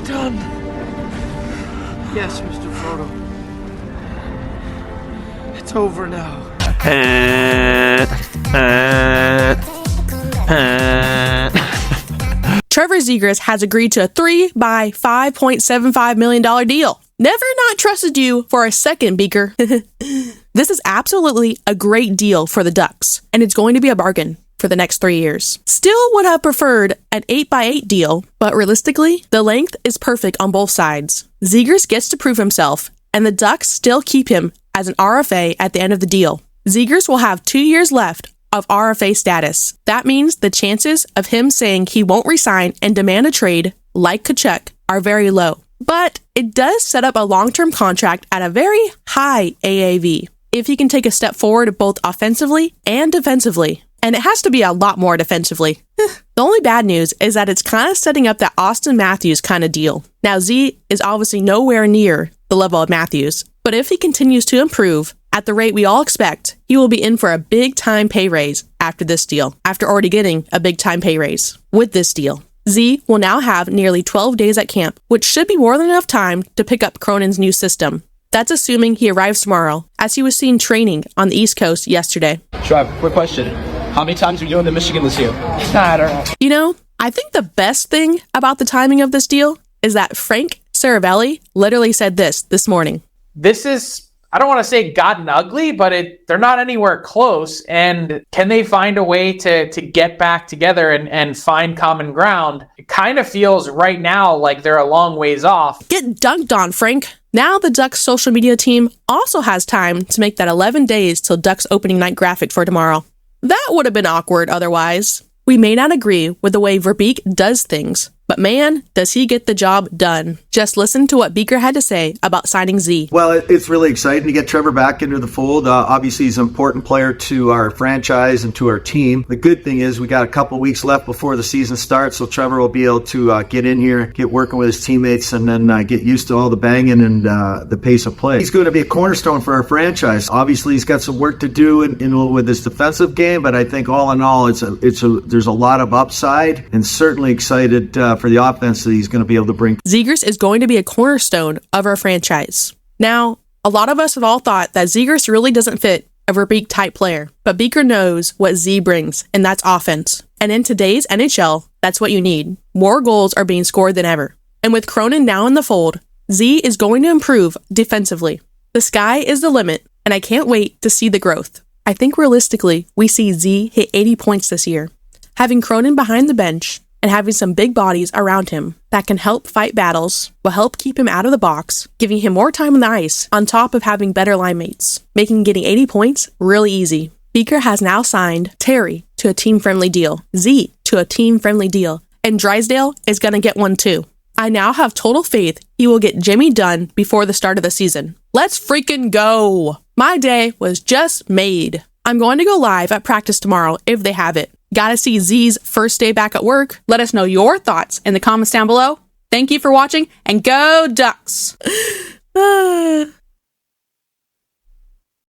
done. Yes, Mr. Frodo. It's over now. Trevor Zegras has agreed to a 3 by $5.75 million deal. Never not trusted you for a second, Beaker. This is absolutely a great deal for the Ducks, and it's going to be a bargain for the next 3 years. Still would have preferred an 8 by 8 deal, but realistically, the length is perfect on both sides. Zegras gets to prove himself, and the Ducks still keep him as an RFA at the end of the deal. Zegras will have 2 years left of RFA status. That means the chances of him saying he won't resign and demand a trade, like Tkachuk, are very low. But it does set up a long-term contract at a very high AAV if he can take a step forward both offensively and defensively. And it has to be a lot more defensively. The only bad news is that it's kind of setting up that Austin Matthews kind of deal. Now, Z is obviously nowhere near the level of Matthews, but if he continues to improve at the rate we all expect, he will be in for a big-time pay raise after this deal, after already getting a big-time pay raise with this deal. Z will now have nearly 12 days at camp, which should be more than enough time to pick up Cronin's new system. That's assuming he arrives tomorrow, as he was seen training on the East Coast yesterday. Trev, quick question. How many times were you in Michigan this year? I don't know. You know, I think the best thing about the timing of this deal is that Frank Saravelli literally said this morning. This is, I don't want to say gotten ugly, but they're not anywhere close. And can they find a way to get back together and find common ground? It kind of feels right now like they're a long ways off. Get dunked on, Frank. Now the Ducks social media team also has time to make that 11 days till Ducks opening night graphic for tomorrow. That would have been awkward otherwise. We may not agree with the way Verbeek does things, but man, does he get the job done. Just listen to what Beaker had to say about signing Z. Well, it's really exciting to get Trevor back into the fold. Obviously, he's an important player to our franchise and to our team. The good thing is we got a couple weeks left before the season starts, so Trevor will be able to get in here, get working with his teammates, and then get used to all the banging and the pace of play. He's going to be a cornerstone for our franchise. Obviously, he's got some work to do with his defensive game, but I think all in all, there's a lot of upside, and certainly excited for the offense that he's going to be able to bring. Zegras is going to be a cornerstone of our franchise. Now, a lot of us have all thought that Zegras really doesn't fit a Verbeek type player, but Beaker knows what Z brings, and that's offense. And in today's NHL, that's what you need. More goals are being scored than ever. And with Cronin now in the fold, Z is going to improve defensively. The sky is the limit, and I can't wait to see the growth. I think realistically, we see Z hit 80 points this year. Having Cronin behind the bench and having some big bodies around him that can help fight battles will help keep him out of the box, giving him more time on the ice on top of having better line mates, making getting 80 points really easy. Beaker has now signed Terry to a team-friendly deal, Z to a team-friendly deal, and Drysdale is going to get one too. I now have total faith he will get Jimmy done before the start of the season. Let's freaking go! My day was just made. I'm going to go live at practice tomorrow if they have it. Gotta see Z's first day back at work. Let us know your thoughts in the comments down below. Thank you for watching, and go Ducks!